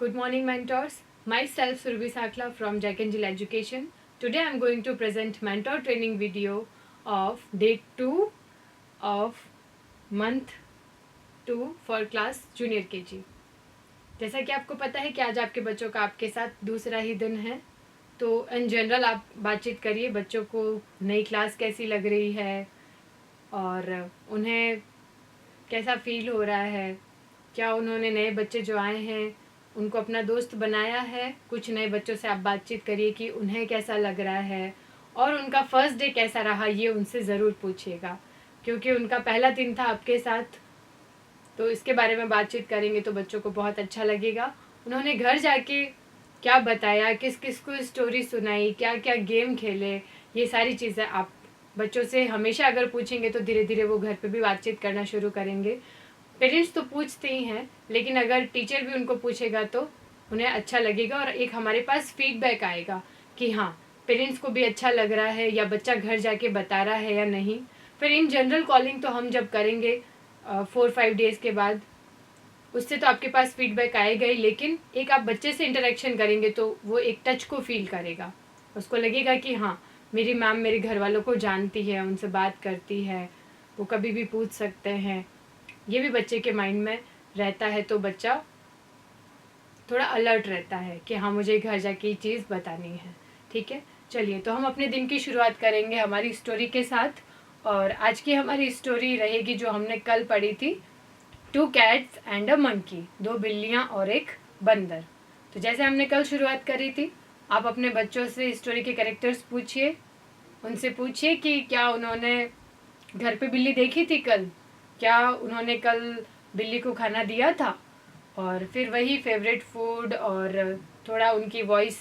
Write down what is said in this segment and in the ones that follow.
Good morning, mentors. Myself, Surabhi Sakla from Jack and Jill Education. Today, I'm going to present mentor training video of day 2 of month 2 for class junior KG. जैसा कि आपको पता है कि आज आपके बच्चों का आपके साथ दूसरा ही दिन है, तो इन जनरल आप बातचीत करिए बच्चों को नई क्लास कैसी लग रही है और उन्हें कैसा फील हो रहा है, क्या उन्होंने नए बच्चे जो आए हैं उनको अपना दोस्त बनाया है। कुछ नए बच्चों से आप बातचीत करिए कि उन्हें कैसा लग रहा है और उनका फर्स्ट डे कैसा रहा, ये उनसे ज़रूर पूछिएगा क्योंकि उनका पहला दिन था आपके साथ। तो इसके बारे में बातचीत करेंगे तो बच्चों को बहुत अच्छा लगेगा। उन्होंने घर जाके क्या बताया, किस किस को स्टोरी सुनाई, क्या क्या गेम खेले, ये सारी चीज़ें आप बच्चों से हमेशा अगर पूछेंगे तो धीरे धीरे वो घर पे भी बातचीत करना शुरू करेंगे। पेरेंट्स तो पूछते ही हैं, लेकिन अगर टीचर भी उनको पूछेगा तो उन्हें अच्छा लगेगा और एक हमारे पास फीडबैक आएगा कि हाँ पेरेंट्स को भी अच्छा लग रहा है या बच्चा घर जाके बता रहा है या नहीं। फिर इन जनरल कॉलिंग तो हम जब करेंगे 4-5 डेज़ के बाद, उससे तो आपके पास फीडबैक आएगा ही, लेकिन एक आप बच्चे से इंटरेक्शन करेंगे तो वो एक टच को फील करेगा। उसको लगेगा कि हाँ मेरी मैम मेरे घर वालों को जानती है, उनसे बात करती है, वो कभी भी पूछ सकते हैं। ये भी बच्चे के माइंड में रहता है तो बच्चा थोड़ा अलर्ट रहता है कि हाँ मुझे घर जाके ये चीज़ बतानी है। ठीक है, चलिए तो हम अपने दिन की शुरुआत करेंगे हमारी स्टोरी के साथ। और आज की हमारी स्टोरी रहेगी जो हमने कल पढ़ी थी, 2 cats एंड अ मंकी, 2 बिल्लियाँ और एक बंदर। तो जैसे हमने कल शुरुआत करी थी, आप अपने बच्चों से स्टोरी के कैरेक्टर्स पूछिए, उनसे पूछिए कि क्या उन्होंने घर पे बिल्ली देखी थी कल, क्या उन्होंने कल बिल्ली को खाना दिया था, और फिर वही फेवरेट फूड और थोड़ा उनकी वॉइस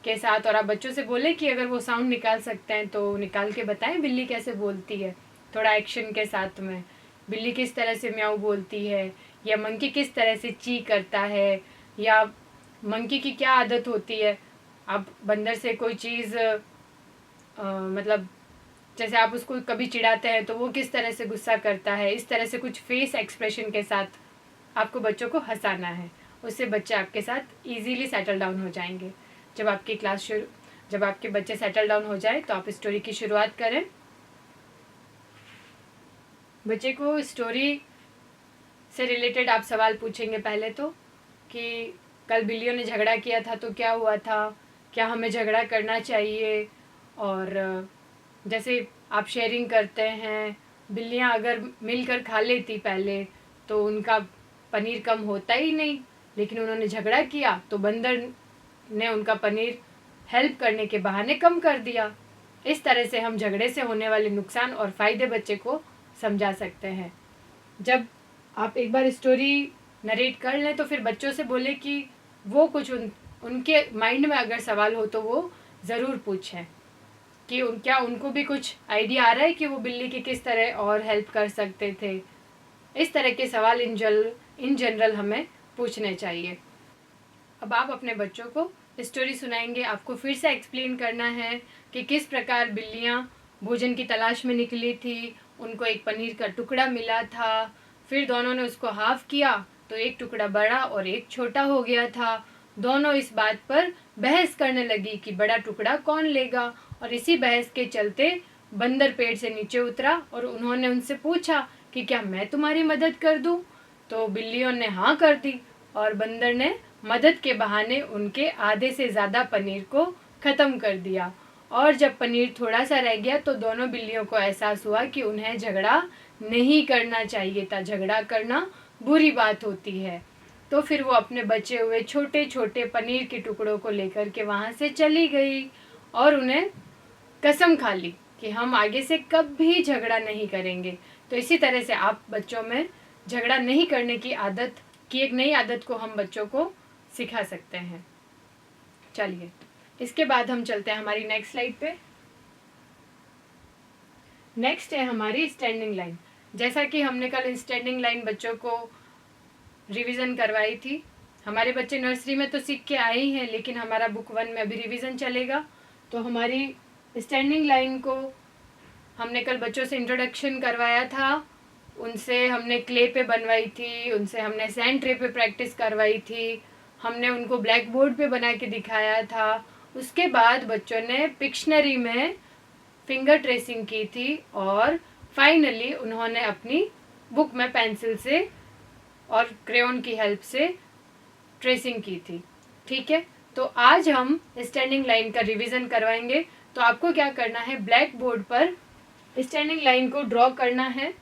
के साथ। और आप बच्चों से बोले कि अगर वो साउंड निकाल सकते हैं तो निकाल के बताएं बिल्ली कैसे बोलती है, थोड़ा एक्शन के साथ में। बिल्ली किस तरह से म्याऊ बोलती है, या मंकी किस तरह से ची करता है, या मंकी की क्या आदत होती है। आप बंदर से कोई चीज़ मतलब जैसे आप उसको कभी चिढ़ाते हैं तो वो किस तरह से गुस्सा करता है, इस तरह से कुछ फेस एक्सप्रेशन के साथ आपको बच्चों को हंसाना है। उससे बच्चे आपके साथ इजीली सेटल डाउन हो जाएंगे। जब आपके बच्चे सेटल डाउन हो जाए तो आप स्टोरी की शुरुआत करें। बच्चे को स्टोरी से रिलेटेड आप सवाल पूछेंगे पहले तो, कि कल बिल्लियों ने झगड़ा किया था तो क्या हुआ था, क्या हमें झगड़ा करना चाहिए, और जैसे आप शेयरिंग करते हैं, बिल्लियाँ अगर मिलकर खा लेती पहले तो उनका पनीर कम होता ही नहीं, लेकिन उन्होंने झगड़ा किया तो बंदर ने उनका पनीर हेल्प करने के बहाने कम कर दिया। इस तरह से हम झगड़े से होने वाले नुकसान और फ़ायदे बच्चे को समझा सकते हैं। जब आप एक बार स्टोरी नरेट कर लें तो फिर बच्चों से बोले कि वो कुछ उनके माइंड में अगर सवाल हो तो वो ज़रूर पूछें कि क्या उनको भी कुछ आइडिया आ रहा है कि वो बिल्ली की किस तरह और हेल्प कर सकते थे। इस तरह के सवाल इन जनरल हमें पूछने चाहिए। अब आप अपने बच्चों को स्टोरी सुनाएंगे, आपको फिर से एक्सप्लेन करना है कि किस प्रकार बिल्लियाँ भोजन की तलाश में निकली थी, उनको एक पनीर का टुकड़ा मिला था, फिर दोनों ने उसको हाफ किया तो एक टुकड़ा बड़ा और एक छोटा हो गया था। दोनों इस बात पर बहस करने लगी कि बड़ा टुकड़ा कौन लेगा, और इसी बहस के चलते बंदर पेड़ से नीचे उतरा और उन्होंने उनसे पूछा कि क्या मैं तुम्हारी मदद कर दूं। तो बिल्लियों ने हाँ कर दी और बंदर ने मदद के बहाने उनके आधे से ज़्यादा पनीर को ख़त्म कर दिया। और जब पनीर थोड़ा सा रह गया तो दोनों बिल्लियों को एहसास हुआ कि उन्हें झगड़ा नहीं करना चाहिए था, झगड़ा करना बुरी बात होती है। तो फिर वो अपने बचे हुए छोटे छोटे पनीर के टुकड़ों को लेकर के वहाँ से चली गई और उन्हें कसम खा ली कि हम आगे से कभी झगड़ा नहीं करेंगे। तो इसी तरह से आप बच्चों में झगड़ा नहीं करने की आदत की एक नई आदत को हम बच्चों को सिखा सकते हैं। चलिए इसके बाद हम चलते हैं हमारी नेक्स्ट स्लाइड पे। नेक्स्ट है हमारी स्टैंडिंग लाइन। जैसा कि हमने कल स्टैंडिंग लाइन बच्चों को रिवीजन करवाई थी। हमारे बच्चे नर्सरी में तो सीख के आए ही हैं, लेकिन हमारा बुक 1 में अभी रिवीजन चलेगा। तो हमारी स्टैंडिंग लाइन को हमने कल बच्चों से इंट्रोडक्शन करवाया था, उनसे हमने क्ले पे बनवाई थी, उनसे हमने सैंड ट्रे पे प्रैक्टिस करवाई थी, हमने उनको ब्लैक बोर्ड पे बना के दिखाया था। उसके बाद बच्चों ने पिक्शनरी में फिंगर ट्रेसिंग की थी और फाइनली उन्होंने अपनी बुक में पेंसिल से और क्रेयॉन की हेल्प से ट्रेसिंग की थी। ठीक है, तो आज हम स्टैंडिंग लाइन का रिवीजन करवाएंगे। तो आपको क्या करना है, ब्लैक बोर्ड पर स्टैंडिंग लाइन को ड्रॉ करना है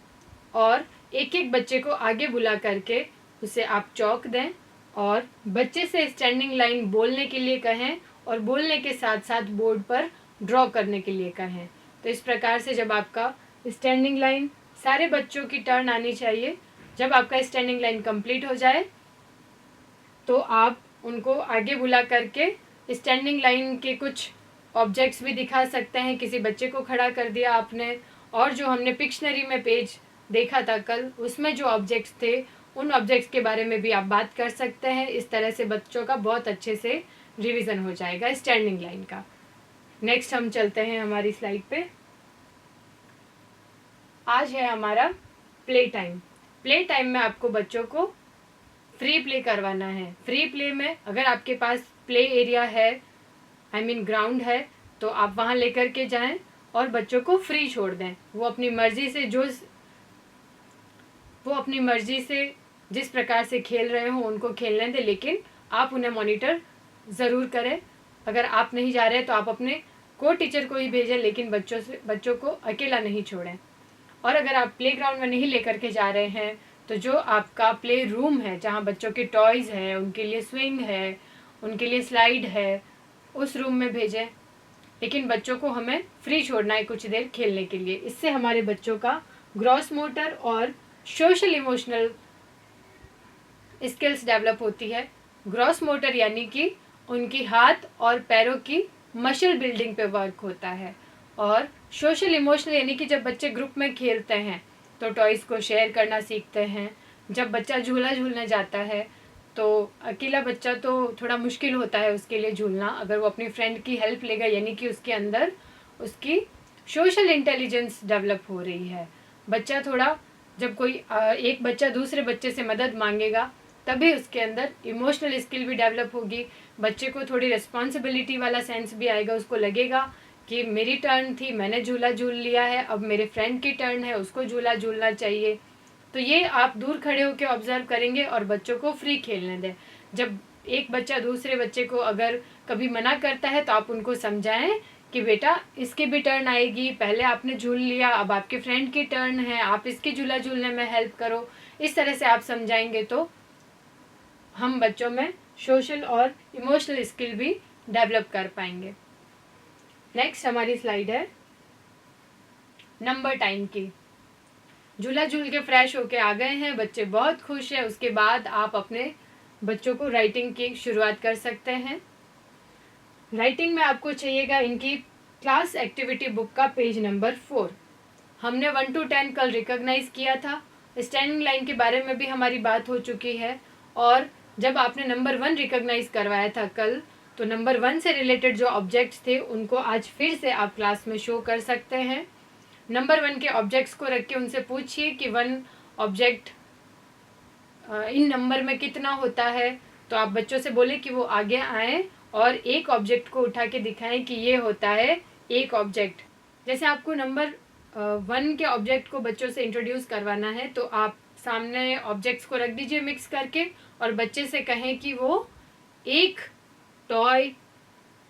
और एक एक बच्चे को आगे बुला करके उसे आप चौक दें और बच्चे से स्टैंडिंग लाइन बोलने के लिए कहें और बोलने के साथ साथ बोर्ड पर ड्रॉ करने के लिए कहें। तो इस प्रकार से जब आपका स्टैंडिंग लाइन, सारे बच्चों की टर्न आनी चाहिए, जब आपका स्टैंडिंग लाइन कंप्लीट हो जाए तो आप उनको आगे बुला करके स्टैंडिंग लाइन के कुछ ऑब्जेक्ट्स भी दिखा सकते हैं। किसी बच्चे को खड़ा कर दिया आपने, और जो हमने पिक्शनरी में पेज देखा था कल, उसमें जो ऑब्जेक्ट्स थे उन ऑब्जेक्ट्स के बारे में भी आप बात कर सकते हैं। इस तरह से बच्चों का बहुत अच्छे से रिवीजन हो जाएगा स्टैंडिंग लाइन का। नेक्स्ट हम चलते हैं हमारी स्लाइड पे। आज है हमारा प्ले टाइम। प्ले टाइम में आपको बच्चों को फ्री प्ले करवाना है। फ्री प्ले में अगर आपके पास प्ले एरिया है, आई मीन ग्राउंड है, तो आप वहाँ लेकर के जाएं और बच्चों को फ्री छोड़ दें। वो अपनी मर्जी से जिस प्रकार से खेल रहे हो उनको खेलने दें, लेकिन आप उन्हें मॉनिटर ज़रूर करें। अगर आप नहीं जा रहे तो आप अपने को टीचर को ही भेजें, लेकिन बच्चों को अकेला नहीं छोड़ें। और अगर आप प्ले ग्राउंड में नहीं लेकर के जा रहे हैं तो जो आपका प्ले रूम है, जहाँ बच्चों के टॉयज़ हैं, उनके लिए स्विंग है, उनके लिए स्लाइड है, उस रूम में भेजें। लेकिन बच्चों को हमें फ्री छोड़ना है कुछ देर खेलने के लिए। इससे हमारे बच्चों का ग्रॉस मोटर और सोशल इमोशनल स्किल्स डेवलप होती है। ग्रॉस मोटर यानी कि उनकी हाथ और पैरों की मसल बिल्डिंग पे वर्क होता है, और सोशल इमोशनल यानी कि जब बच्चे ग्रुप में खेलते हैं तो टॉयज़ को शेयर करना सीखते हैं। जब बच्चा झूला झूलने जाता है तो अकेला बच्चा तो थोड़ा मुश्किल होता है उसके लिए झूलना। अगर वो अपनी फ्रेंड की हेल्प लेगा, यानी कि उसके अंदर उसकी सोशल इंटेलिजेंस डेवलप हो रही है। बच्चा थोड़ा, जब कोई एक बच्चा दूसरे बच्चे से मदद मांगेगा तभी उसके अंदर इमोशनल स्किल भी डेवलप होगी। बच्चे को थोड़ी रिस्पॉन्सिबिलिटी वाला सेंस भी आएगा। उसको लगेगा कि मेरी टर्न थी, मैंने झूला झूल लिया है, अब मेरे फ्रेंड की टर्न है, उसको झूला झूलना चाहिए। तो ये आप दूर खड़े होकर ऑब्जर्व करेंगे और बच्चों को फ्री खेलने दें। जब एक बच्चा दूसरे बच्चे को अगर कभी मना करता है तो आप उनको समझाएं कि बेटा इसकी भी टर्न आएगी, पहले आपने झूल लिया, अब आपके फ्रेंड की टर्न है, आप इसकी झूला झूलने में हेल्प करो। इस तरह से आप समझाएंगे तो हम बच्चों में सोशल और इमोशनल स्किल भी डेवलप कर पाएंगे। नेक्स्ट हमारी स्लाइड है नंबर टाइम की। झूला झूल के फ्रेश होके आ गए हैं, बच्चे बहुत खुश हैं। उसके बाद आप अपने बच्चों को राइटिंग की शुरुआत कर सकते हैं। राइटिंग में आपको चाहिएगा इनकी क्लास एक्टिविटी बुक का पेज नंबर 4। हमने 1 to 10 कल रिकॉग्नाइज किया था। स्टैंडिंग लाइन के बारे में भी हमारी बात हो चुकी है, और जब आपने नंबर 1 रिकॉग्नाइज करवाया था कल, तो नंबर 1 से रिलेटेड जो ऑब्जेक्ट्स थे उनको आज फिर से आप क्लास में शो कर सकते हैं। नंबर 1 के ऑब्जेक्ट्स को रख के उनसे पूछिए कि 1 ऑब्जेक्ट इन नंबर में कितना होता है। तो आप बच्चों से बोले कि वो आगे आएँ और एक ऑब्जेक्ट को उठा के दिखाएं कि ये होता है एक ऑब्जेक्ट। जैसे आपको नंबर 1 के ऑब्जेक्ट को बच्चों से इंट्रोड्यूस करवाना है तो आप सामने ऑब्जेक्ट्स को रख दीजिए मिक्स करके, और बच्चे से कहें कि वो एक टॉय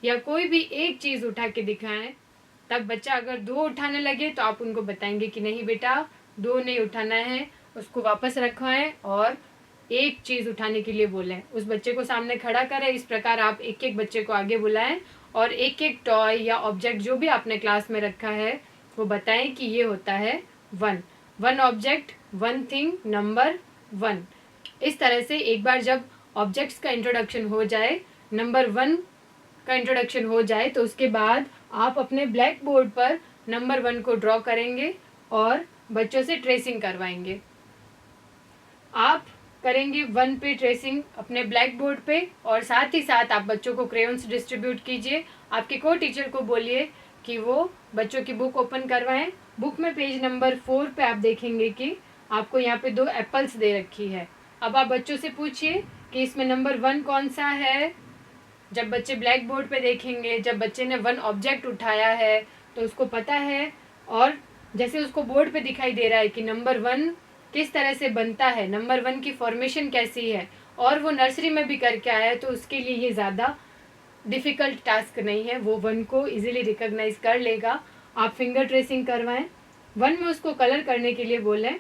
या कोई भी एक चीज़ उठा के दिखाएं। तब बच्चा अगर 2 उठाने लगे तो आप उनको बताएंगे कि नहीं बेटा 2 नहीं उठाना है, उसको वापस रखवाएं और एक चीज़ उठाने के लिए बोलें। उस बच्चे को सामने खड़ा करें। इस प्रकार आप एक एक बच्चे को आगे बुलाएं और एक एक टॉय या ऑब्जेक्ट जो भी आपने क्लास में रखा है वो बताएं कि ये होता है 1 ऑब्जेक्ट 1 थिंग नंबर 1। इस तरह से एक बार जब ऑब्जेक्ट्स का इंट्रोडक्शन हो जाए, नंबर 1 का इंट्रोडक्शन हो जाए, तो उसके बाद आप अपने ब्लैक बोर्ड पर नंबर 1 को ड्रॉ करेंगे और बच्चों से ट्रेसिंग करवाएंगे। आप करेंगे 1 पे ट्रेसिंग अपने ब्लैक बोर्ड पे, और साथ ही साथ आप बच्चों को क्रेयॉन्स डिस्ट्रीब्यूट कीजिए। आपके को टीचर को बोलिए कि वो बच्चों की बुक ओपन करवाएं। बुक में पेज नंबर 4 पे आप देखेंगे कि आपको यहाँ पे 2 एप्पल्स दे रखी है। अब आप बच्चों से पूछिए कि इसमें नंबर 1 कौन सा है। जब बच्चे ब्लैक बोर्ड पे देखेंगे, जब बच्चे ने 1 ऑब्जेक्ट उठाया है तो उसको पता है, और जैसे उसको बोर्ड पे दिखाई दे रहा है कि नंबर 1 किस तरह से बनता है, नंबर 1 की फॉर्मेशन कैसी है, और वो नर्सरी में भी करके आया है, तो उसके लिए ये ज़्यादा डिफ़िकल्ट टास्क नहीं है, वो 1 को इजीली रिकॉग्नाइज कर लेगा। आप फिंगर ट्रेसिंग करवाएं, 1 में उसको कलर करने के लिए बोलें,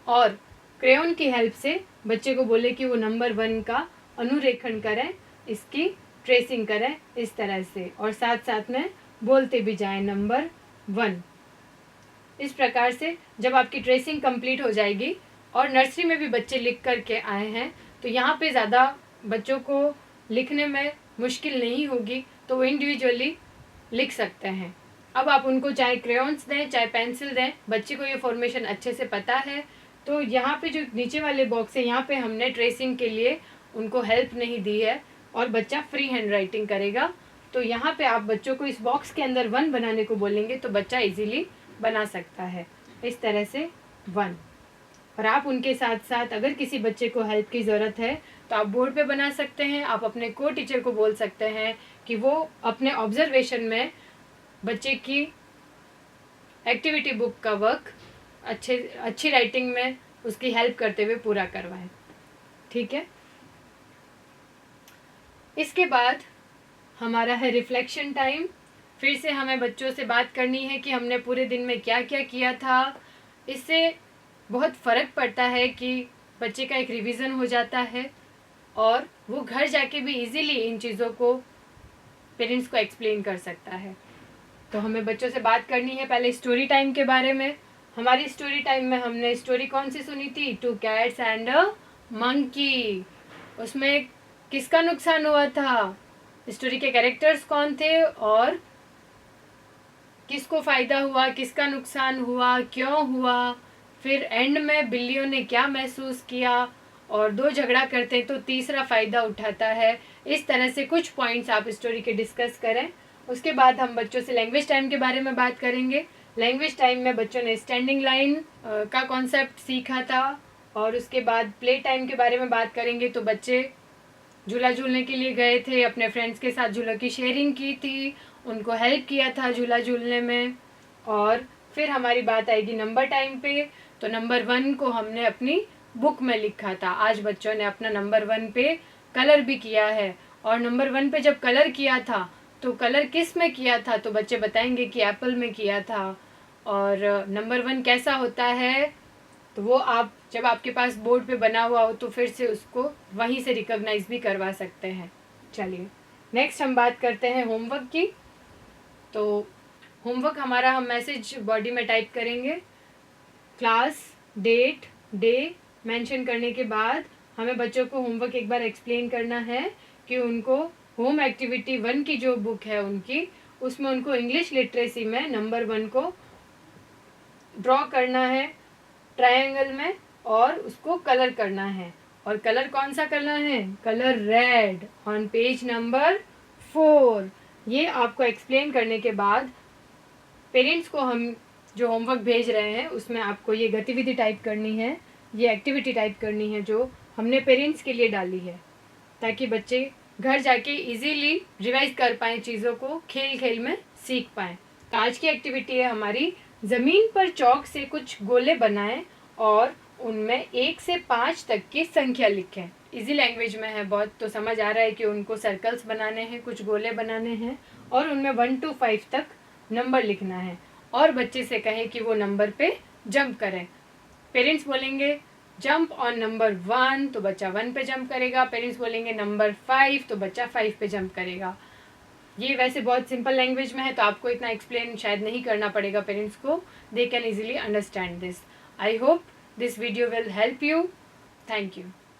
और क्रेयॉन की हेल्प से बच्चे को बोले कि वो नंबर 1 का अनुरेखण करें, इसकी ट्रेसिंग करें इस तरह से, और साथ साथ में बोलते भी जाएं नंबर 1। इस प्रकार से जब आपकी ट्रेसिंग कंप्लीट हो जाएगी, और नर्सरी में भी बच्चे लिख करके आए हैं, तो यहाँ पे ज़्यादा बच्चों को लिखने में मुश्किल नहीं होगी, तो वो इंडिविजुअली लिख सकते हैं। अब आप उनको चाहे क्रेयॉन्स दें चाहे पेंसिल दें, बच्चे को ये फॉर्मेशन अच्छे से पता है। तो यहाँ पे जो नीचे वाले बॉक्स है, यहाँ पे हमने ट्रेसिंग के लिए उनको हेल्प नहीं दी है, और बच्चा फ्री हैंड राइटिंग करेगा। तो यहाँ पे आप बच्चों को इस बॉक्स के अंदर 1 बनाने को बोलेंगे तो बच्चा इजीली बना सकता है इस तरह से 1। और आप उनके साथ साथ अगर किसी बच्चे को हेल्प की ज़रूरत है तो आप बोर्ड पे बना सकते हैं। आप अपने को टीचर को बोल सकते हैं कि वो अपने ऑब्जर्वेशन में बच्चे की एक्टिविटी बुक का वर्क अच्छी राइटिंग में उसकी हेल्प करते हुए पूरा करवाएं। ठीक है। इसके बाद हमारा है रिफ्लेक्शन टाइम। फिर से हमें बच्चों से बात करनी है कि हमने पूरे दिन में क्या क्या किया था। इससे बहुत फ़र्क पड़ता है कि बच्चे का एक रिवीजन हो जाता है, और वो घर जाके भी इजीली इन चीज़ों को पेरेंट्स को एक्सप्लेन कर सकता है। तो हमें बच्चों से बात करनी है पहले स्टोरी टाइम के बारे में। हमारी स्टोरी टाइम में हमने स्टोरी कौन सी सुनी थी? 2 cats एंड अ मंकी। उसमें किसका नुकसान हुआ था? स्टोरी के कैरेक्टर्स कौन थे और किसको फ़ायदा हुआ, किसका नुकसान हुआ, क्यों हुआ। फिर एंड में बिल्लियों ने क्या महसूस किया, और 2 झगड़ा करते तो तीसरा फ़ायदा उठाता है। इस तरह से कुछ पॉइंट्स आप स्टोरी के डिस्कस करें। उसके बाद हम बच्चों से लैंग्वेज टाइम के बारे में बात करेंगे। लैंग्वेज टाइम में बच्चों ने स्टैंडिंग लाइन का कॉन्सेप्ट सीखा था, और उसके बाद प्ले टाइम के बारे में बात करेंगे। तो बच्चे झूला झूलने के लिए गए थे, अपने फ्रेंड्स के साथ झूलों की शेयरिंग की थी, उनको हेल्प किया था झूला झूलने में। और फिर हमारी बात आएगी नंबर टाइम पे। तो नंबर 1 को हमने अपनी बुक में लिखा था। आज बच्चों ने अपना नंबर 1 पे कलर भी किया है, और नंबर 1 पे जब कलर किया था तो कलर किस में किया था? तो बच्चे बताएंगे कि एप्पल में किया था। और नंबर 1 कैसा होता है, तो वो आप जब आपके पास बोर्ड पे बना हुआ हो तो फिर से उसको वहीं से रिकॉग्नाइज भी करवा सकते हैं। चलिए नेक्स्ट हम बात करते हैं होमवर्क की। तो होमवर्क हमारा हम मैसेज बॉडी में टाइप करेंगे। क्लास, डेट, डे मेंशन करने के बाद हमें बच्चों को होमवर्क एक बार एक्सप्लेन करना है कि उनको होम एक्टिविटी 1 की जो बुक है उनकी, उसमें उनको इंग्लिश लिटरेसी में नंबर 1 को ड्रॉ करना है ट्रायंगल में, और उसको कलर करना है। और कलर कौन सा करना है? Colour red on page number 4। ये आपको एक्सप्लेन करने के बाद पेरेंट्स को हम जो होमवर्क भेज रहे हैं उसमें आपको ये गतिविधि टाइप करनी है, ये एक्टिविटी टाइप करनी है जो हमने पेरेंट्स के लिए डाली है, ताकि बच्चे घर जाके इजीली रिवाइज कर पाएँ, चीज़ों को खेल खेल में सीख पाएँ। आज की एक्टिविटी है हमारी, ज़मीन पर चौक से कुछ गोले बनाएं और उनमें 1 से 5 तक की संख्या लिखें। इजी लैंग्वेज में है बहुत, तो समझ आ रहा है कि उनको सर्कल्स बनाने हैं, कुछ गोले बनाने हैं, और उनमें 1 to 5 तक नंबर लिखना है, और बच्चे से कहें कि वो नंबर पे जंप करें। पेरेंट्स बोलेंगे जंप ऑन नंबर 1 तो बच्चा 1 पे जंप करेगा। पेरेंट्स बोलेंगे नंबर 5 तो बच्चा 5 पे जंप करेगा। ये वैसे बहुत सिंपल लैंग्वेज में है, तो आपको इतना एक्सप्लेन शायद नहीं करना पड़ेगा पेरेंट्स को। They can easily understand this. I hope this video will help you. Thank you.